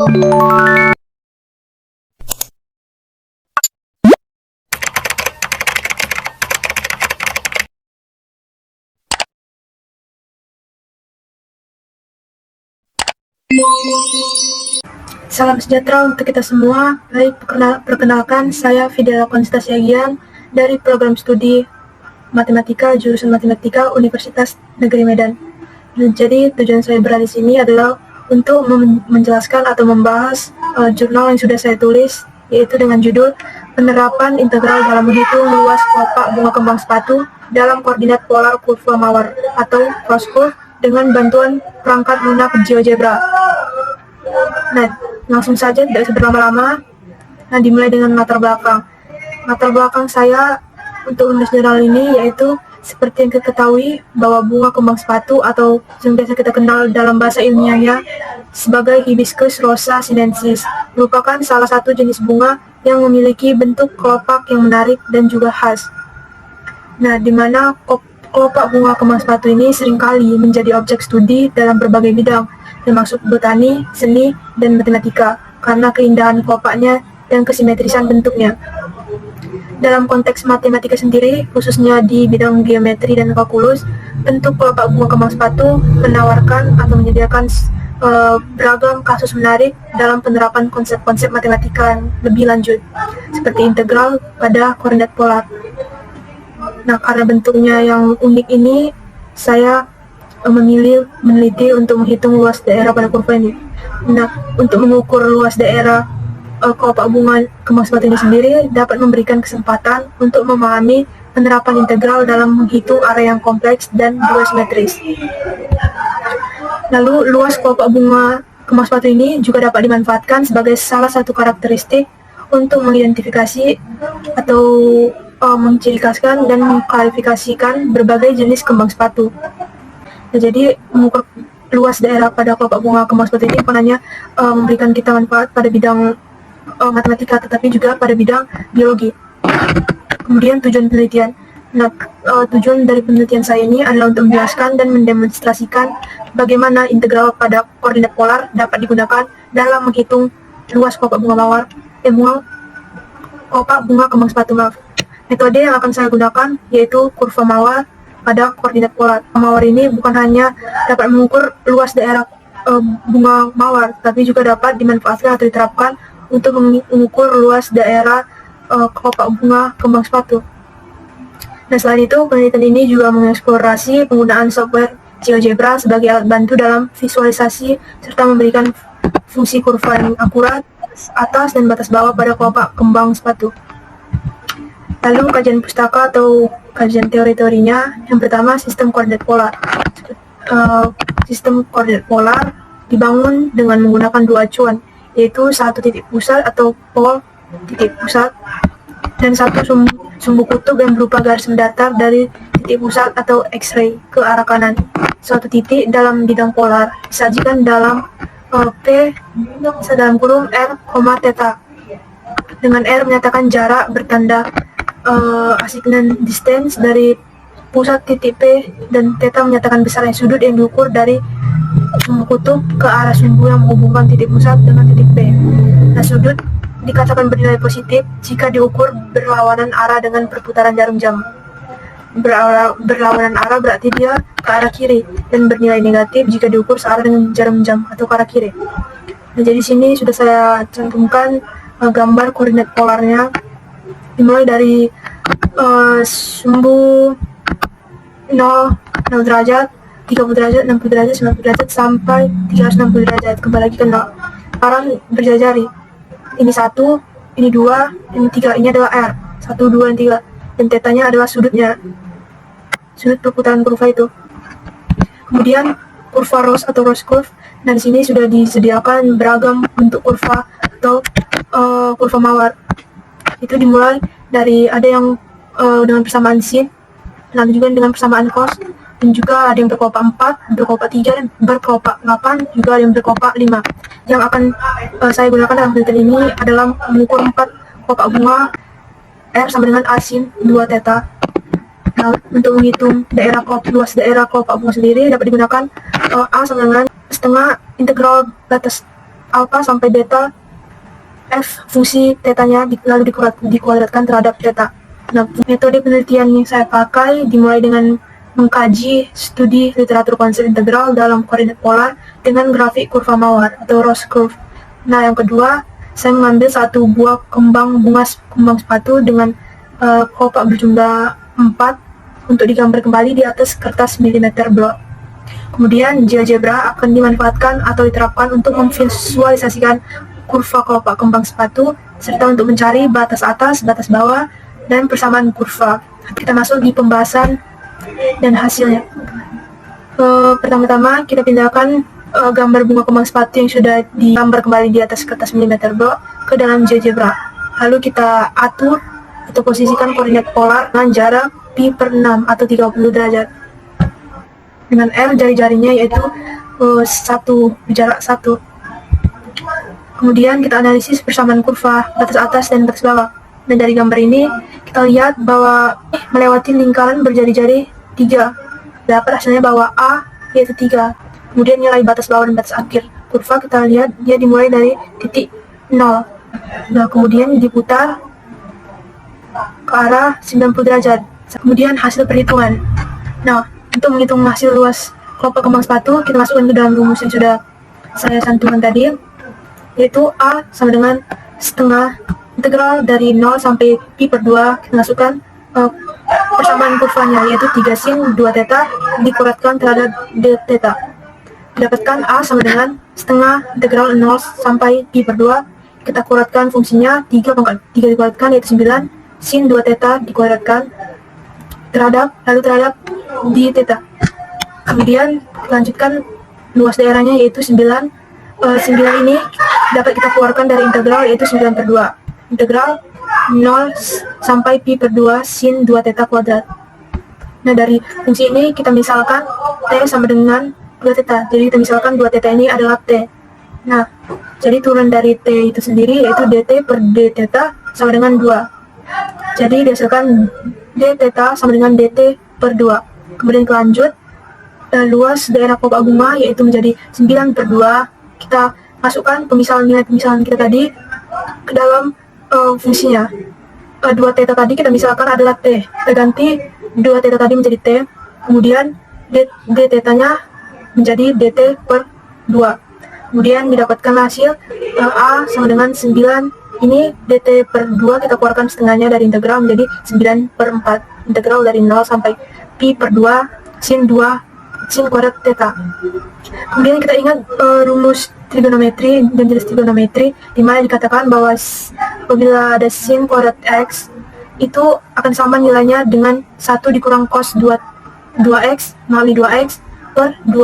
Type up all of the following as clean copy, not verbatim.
Salam sejahtera untuk kita semua. Baik, perkenalkan, saya Fidela Konstasiagian dari program studi Matematika jurusan Matematika Universitas Negeri Medan. Jadi tujuan saya berada di sini adalah untuk menjelaskan atau membahas jurnal yang sudah saya tulis, yaitu dengan judul Penerapan Integral dalam Menghitung Luas Kelopak Bunga Kembang Sepatu dalam Koordinat Polar Kurva Mawar atau cross-curve dengan bantuan perangkat lunak GeoGebra. Nah, langsung saja, tidak usah berlama-lama. Nah, dimulai dengan latar belakang. Latar belakang saya untuk menulis jurnal ini yaitu seperti yang kita ketahui bahwa bunga kembang sepatu atau yang biasa kita kenal dalam bahasa ilmiahnya sebagai Hibiscus rosa sinensis merupakan salah satu jenis bunga yang memiliki bentuk kelopak yang menarik dan juga khas. Nah, di mana kelopak bunga kembang sepatu ini seringkali menjadi objek studi dalam berbagai bidang, termasuk botani, seni, dan matematika, karena keindahan kelopaknya dan kesimetrisan bentuknya. Dalam konteks matematika sendiri, khususnya di bidang geometri dan kalkulus, bentuk kelopak bunga kembang sepatu menawarkan atau menyediakan beragam kasus menarik dalam penerapan konsep-konsep matematika yang lebih lanjut, seperti integral pada koordinat polar. Nah, karena bentuknya yang unik ini, saya memilih meneliti untuk menghitung luas daerah pada kurva ini. Nah, untuk mengukur luas daerah kelopak bunga kembang sepatu ini sendiri dapat memberikan kesempatan untuk memahami penerapan integral dalam menghitung area yang kompleks dan juga simetris. Lalu, luas kelopak bunga kembang sepatu ini juga dapat dimanfaatkan sebagai salah satu karakteristik untuk mengidentifikasi atau mencirikhaskan dan mengklarifikasikan berbagai jenis kembang sepatu. Nah, jadi mengukur luas daerah pada kelopak bunga kembang sepatu ini bukan hanya memberikan kita manfaat pada bidang matematika, tetapi juga pada bidang biologi. Kemudian tujuan penelitian. Nah, tujuan dari penelitian saya ini adalah untuk menjelaskan dan mendemonstrasikan bagaimana integral pada koordinat polar dapat digunakan dalam menghitung luas kelopak bunga kelopak bunga kembang sepatu. Metode yang akan saya gunakan yaitu kurva mawar pada koordinat polar. Mawar ini bukan hanya dapat mengukur luas daerah bunga mawar, tapi juga dapat dimanfaatkan atau diterapkan untuk mengukur luas daerah kelopak bunga kembang sepatu. Nah, selain itu, penelitian ini juga mengeksplorasi penggunaan software GeoGebra sebagai alat bantu dalam visualisasi serta memberikan fungsi kurva yang akurat atas dan batas bawah pada kelopak kembang sepatu. Lalu kajian pustaka atau kajian teori-teorinya. Yang pertama, sistem koordinat polar. Sistem koordinat polar dibangun dengan menggunakan dua acuan, yaitu satu titik pusat atau pol titik pusat dan satu sumbu kutub yang berupa garis mendatar dari titik pusat atau X-ray ke arah kanan. Suatu titik dalam bidang polar disajikan dalam P dalam kurung R, theta, dengan R menyatakan jarak bertanda assigned distance dari pusat titik P dan theta menyatakan besarnya sudut yang diukur dari sumbu kutub ke arah sumbu yang menghubungkan titik pusat dengan titik P. Nah, sudut dikatakan bernilai positif jika diukur berlawanan arah dengan perputaran jarum jam. Berlawanan arah berarti dia ke arah kiri, dan bernilai negatif jika diukur searah dengan jarum jam atau ke arah kiri. Nah, jadi sini sudah saya cantumkan gambar koordinat polarnya, dimulai dari sumbu 0 derajat, 30 derajat, 60 derajat, 90 derajat, sampai 360 derajat, kembali lagi ke 0. Sekarang berjajari, ini 1, ini 2, ini 3, ini adalah R, 1, 2, dan 3, dan tetanya adalah sudutnya, sudut perputaran kurva itu. Kemudian kurva Ross atau Ross curve. Nah, di sini sudah disediakan beragam bentuk kurva atau kurva mawar. Itu dimulai dari ada yang dengan persamaan sin, lalu juga dengan persamaan cos, dan juga ada yang berkelopak 4, berkelopak 3, dan berkelopak 8, juga ada yang berkelopak 5. Yang akan saya gunakan dalam penelitian ini adalah mengukur 4 kelopak bunga R sama dengan A sin 2 theta. Nah, untuk menghitung luas daerah kelopak bunga sendiri dapat digunakan A sama dengan setengah integral batas alfa sampai beta f fungsi tetanya lalu dikuadratkan terhadap theta. Nah, metode penelitian yang saya pakai dimulai dengan mengkaji studi literatur konsep integral dalam koordinat polar dengan grafik kurva mawar atau Ross curve. Nah, yang kedua, saya mengambil satu buah kembang sepatu dengan kelopak berjumlah 4 untuk digambar kembali di atas kertas milimeter blok. Kemudian GeoGebra akan dimanfaatkan atau diterapkan untuk memvisualisasikan kurva kelopak kembang sepatu serta untuk mencari batas atas, batas bawah, dan persamaan kurva. Kita masuk di pembahasan dan hasilnya. Pertama-tama kita pindahkan gambar bunga kembang sepatu yang sudah digambar kembali di atas kertas milimeter blok ke dalam GeoGebra. Lalu kita atur atau posisikan koordinat polar dengan jarak pi per 6 atau 30 derajat. Dengan R jari-jarinya yaitu 1, jarak 1. Kemudian kita analisis persamaan kurva batas atas dan batas bawah. Dan dari gambar ini kita lihat bahwa melewati lingkaran berjari-jari 3. Dapat hasilnya bahwa A yaitu 3. Kemudian nilai batas bawah dan batas akhir kurva kita lihat dia dimulai dari titik 0. Nah, kemudian diputar ke arah 90 derajat. Kemudian hasil perhitungan. Nah, untuk menghitung hasil luas kelopak kembang sepatu, kita masukkan ke dalam rumus yang sudah saya cantumkan tadi, yaitu A sama dengan setengah integral dari 0 sampai pi per 2. Kita masukkan persamaan kurvanya, yaitu 3 sin 2 theta dikuratkan terhadap d theta. Didapatkan A sama dengan setengah integral 0 sampai pi per 2. Kita kuratkan fungsinya 3 dikuratkan yaitu 9 sin 2 theta dikuadratkan terhadap d theta. Kemudian lanjutkan luas daerahnya yaitu 9. 9 ini dapat kita keluarkan dari integral yaitu 9 per 2. Integral 0 sampai pi per 2 sin 2 theta kuadrat. Nah, dari fungsi ini kita misalkan T sama dengan 2 theta. Jadi kita misalkan 2 theta ini adalah T. Nah, jadi turun dari T itu sendiri yaitu dt per d theta sama dengan 2. Jadi dihasilkan d theta sama dengan dt per 2. Kemudian lanjut, luas daerah kelopak bunga yaitu menjadi 9 per 2. Kita masukkan nilai pemisahan kita tadi ke dalam fungsinya. 2 theta tadi kita misalkan adalah T. Kita ganti 2 theta tadi menjadi T. Kemudian d theta-nya menjadi dt per 2. Kemudian didapatkan hasil A sama dengan 9. Ini dt per 2 kita keluarkan setengahnya dari integral menjadi 9 per 4. Integral dari 0 sampai pi per 2 sin kuadrat theta. Kemudian kita ingat rumus trigonometri dan jenis trigonometri, di mana dikatakan bahwa apabila ada sin kuadrat x itu akan sama nilainya dengan 1 dikurang cos 2x mengali 2x per 2.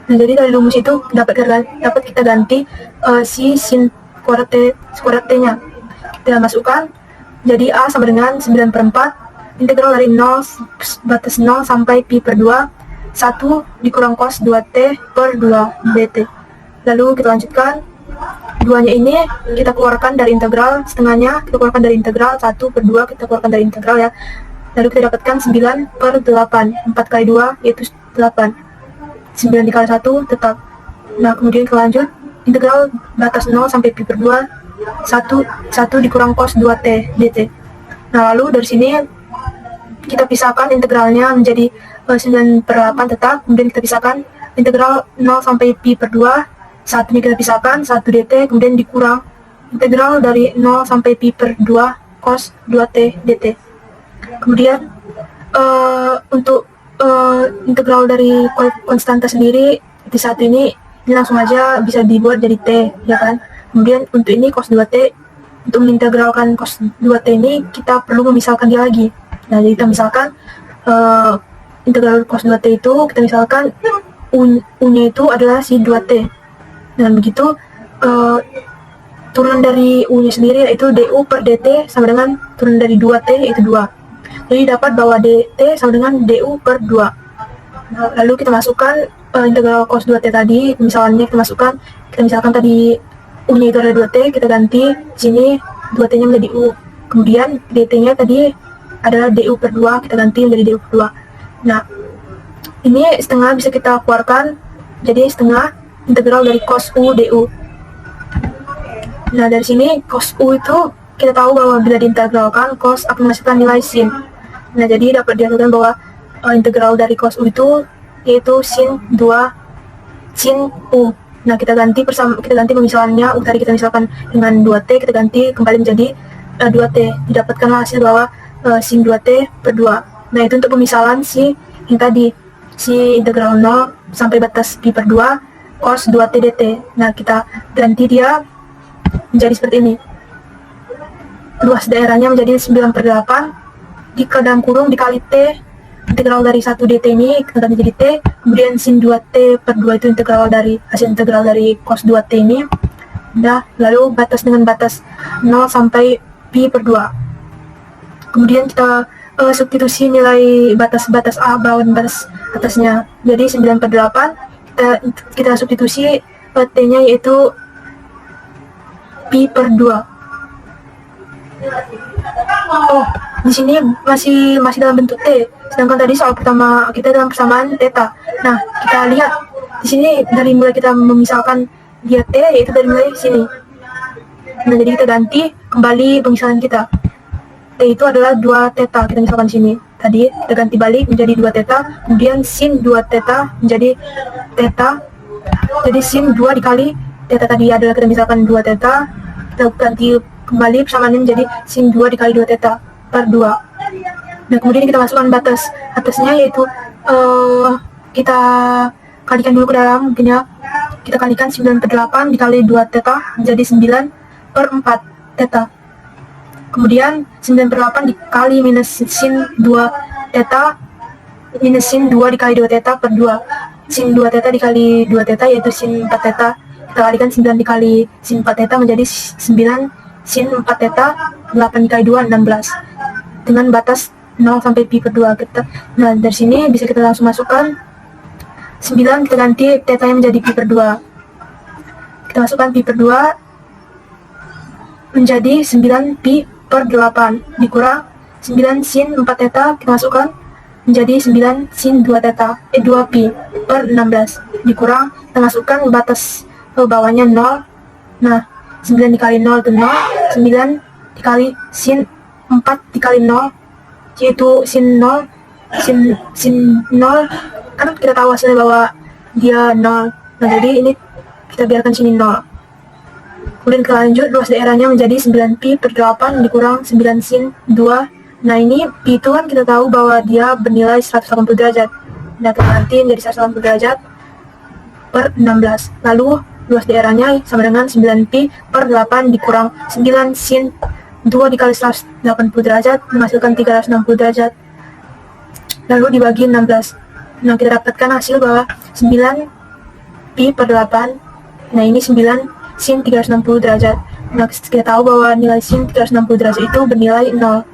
Nah, jadi dari rumus itu dapat kita ganti si sin kuadrat t-nya. Kita masukkan jadi A sama dengan 9 per 4 integral dari 0 batas 0 sampai pi per 2 1 dikurang cos 2t per 2 dt. Lalu kita lanjutkan 2-nya ini kita keluarkan dari integral, setengahnya kita keluarkan dari integral, 1 per 2 kita keluarkan dari integral ya. Lalu kita dapatkan 9 per 8, 4 kali 2 yaitu 8, 9 dikali 1 tetap. Nah, kemudian kita lanjut integral batas 0 sampai pi per 2 1 dikurang cos 2t dt. Nah, lalu dari sini kita pisahkan integralnya menjadi 9 per 8 tetap. Kemudian kita pisahkan integral 0 sampai pi per 2, 1 ini kita pisahkan 1 dt. Kemudian dikurang integral dari 0 sampai pi per 2 cos 2t dt. Kemudian untuk integral dari konstanta sendiri di saat ini langsung aja bisa dibuat jadi T, ya kan. Kemudian untuk ini cos 2T, untuk mengintegralkan cos 2T ini kita perlu memisahkan dia lagi. Nah, jadi kita misalkan integral cos 2T itu kita misalkan U-nya itu adalah si 2T. Dan begitu turunan dari U-nya sendiri yaitu du per dt sama dengan turunan dari 2T yaitu 2. Jadi dapat bahwa dt sama dengan du per 2. Nah, lalu kita masukkan integral cos 2t tadi, misalnya kita misalkan tadi u-nya itu adalah 2t, kita ganti sini 2t-nya menjadi u. Kemudian dt-nya tadi adalah du per 2, kita ganti menjadi du per 2. Nah, ini setengah bisa kita keluarkan jadi setengah integral dari cos U du. Nah, dari sini cos U itu kita tahu bahwa bila diintegralkan cos akan menghasilkan nilai sin. Nah, jadi dapat dihasilkan bahwa integral dari cos U itu yaitu sin U. Nah, kita ganti pemisahannya. U tadi kita misalkan dengan 2T, kita ganti kembali menjadi 2T. Didapatkanlah hasil bahwa sin 2T per 2. Nah, itu untuk pemisahan yang tadi, integral 0 sampai batas pi per 2 cos 2T dt. Nah, kita ganti dia menjadi seperti ini. Luas daerahnya menjadi 9/8 di dalam kurung dikali T. Integral dari 1 dt ini kita ganti jadi T. Kemudian sin 2T per 2 itu hasil integral dari cos 2T ini. Nah, lalu batas dengan batas 0 sampai pi per 2. Kemudian kita substitusi nilai batas A bawah dan batas atasnya. Jadi 9/8 kita substitusi T-nya yaitu pi per 2. Oh, di sini masih dalam bentuk T. Sedangkan tadi soal pertama kita dalam persamaan theta. Nah, kita lihat di sini dari mulai kita memisalkan dia T, yaitu dari mulai sini. Nah, jadi kita ganti kembali pemisahan kita. T itu adalah 2 theta, kita misalkan sini. Tadi kita ganti balik menjadi 2 theta, kemudian sin 2 theta menjadi theta. Jadi sin 2 dikali theta tadi adalah kita misalkan 2 theta, kita ganti kembali persamaannya menjadi sin 2 dikali 2 theta per 2. Nah, kemudian kita masukkan batas atasnya, yaitu kita kalikan dulu ke dalam, mungkin ya. Kita kalikan 9/8 dikali 2 theta menjadi 9/4 theta. Kemudian 9/8 dikali minus sin 2 theta minus sin 2 dikali 2 theta per 2. Sin 2 theta dikali 2 theta yaitu sin 4 theta. Kita kalikan 9 dikali sin 4 theta menjadi 9 sin 4 theta. 8 dikali 2 16 dengan batas 0 sampai pi per 2. Nah, dari sini bisa kita langsung masukkan 9, kita ganti theta yang menjadi pi per 2. Kita masukkan pi per 2 menjadi 9 pi per 8 dikurang 9 sin 4 theta, kita masukkan menjadi 9 sin 2 theta 2 pi per 16 dikurang, kita masukkan batas bawahnya 0. Nah, 9 dikali 0 itu 0, 9 dikali sin 4 dikali 0 yaitu sin 0 kan kita tahu hasilnya bahwa dia 0. Nah, jadi ini kita biarkan sini 0. Kemudian kita lanjut, luas daerahnya menjadi 9 pi per 8 dikurang 9 sin 2. Nah, ini pi itu kan kita tahu bahwa dia bernilai 180 derajat. Nah, kita ganti menjadi 180 derajat per 16. Lalu luas daerahnya sama dengan 9 pi per 8 dikurang 9 sin 2 dikali 180 derajat menghasilkan 360 derajat. Lalu dibagi 16. Nah, kita dapatkan hasil bahwa 9 pi per 8. Nah, ini 9 sin 360 derajat. Nah, kita tahu bahwa nilai sin 360 derajat itu bernilai 0.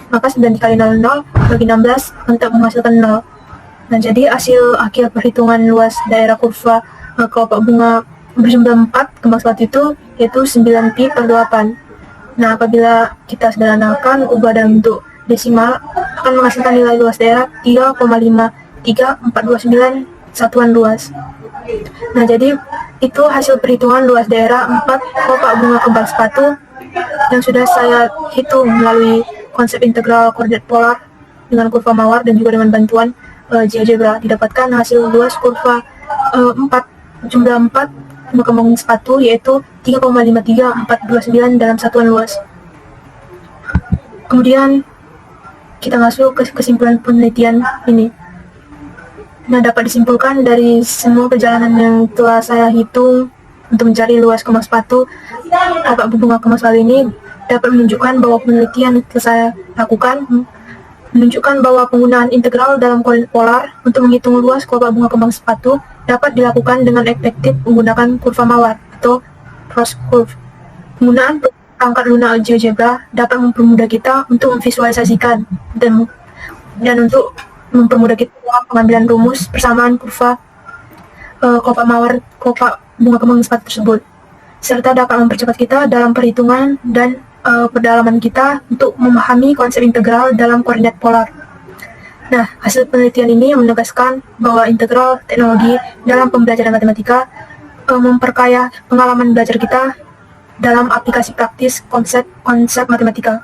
Maka 9 dikali 0 0 bagi 16 untuk menghasilkan 0. Nah, jadi hasil akhir perhitungan luas daerah kurva kelopak bunga berjumlah 4 kembang sepatu itu yaitu 9 pi per 8. Nah, apabila kita sederhanakan ubah dalam bentuk desimal akan menghasilkan nilai luas daerah 3,53429 satuan luas. Nah, jadi itu hasil perhitungan luas daerah 4 kelopak bunga kembang sepatu yang sudah saya hitung melalui konsep integral koordinat polar dengan kurva mawar dan juga dengan bantuan GeoGebra. Didapatkan hasil luas kurva 4 jumlah 4 kembang sepatu yaitu 3,53429 dalam satuan luas. Kemudian kita masuk ke kesimpulan penelitian ini. Nah, dapat disimpulkan dari semua perjalanan yang telah saya hitung untuk mencari luas kembang sepatu kelopak bunga kembang sepatu ini dapat menunjukkan bahwa penelitian yang telah saya lakukan menunjukkan bahwa penggunaan integral dalam koordinat polar untuk menghitung luas kelopak bunga kembang sepatu dapat dilakukan dengan efektif menggunakan kurva mawar atau cross curve. Penggunaan perangkat lunak GeoGebra dapat mempermudah kita untuk memvisualisasikan dan untuk mempermudah kita dalam pengambilan rumus persamaan kurva kelopak mawar kelopak bunga kembang sepatu tersebut, serta dapat mempercepat kita dalam perhitungan dan pendalaman kita untuk memahami konsep integral dalam koordinat polar. Nah, hasil penelitian ini menegaskan bahwa integral teknologi dalam pembelajaran matematika memperkaya pengalaman belajar kita dalam aplikasi praktis konsep matematika,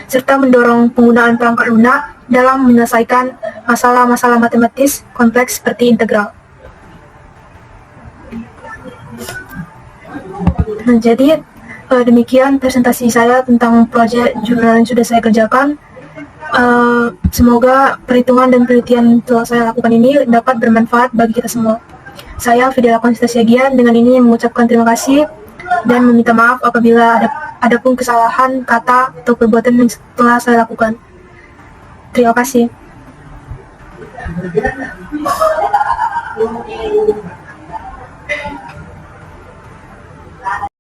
serta mendorong penggunaan perangkat lunak dalam menyelesaikan masalah-masalah matematis kompleks seperti integral. Nah, jadi demikian presentasi saya tentang proyek jurnal yang sudah saya kerjakan. Semoga perhitungan dan penelitian yang telah saya lakukan ini dapat bermanfaat bagi kita semua. Saya Fidela Konstasi Agian dengan ini mengucapkan terima kasih dan meminta maaf apabila ada pun kesalahan kata atau perbuatan yang telah saya lakukan. Terima kasih.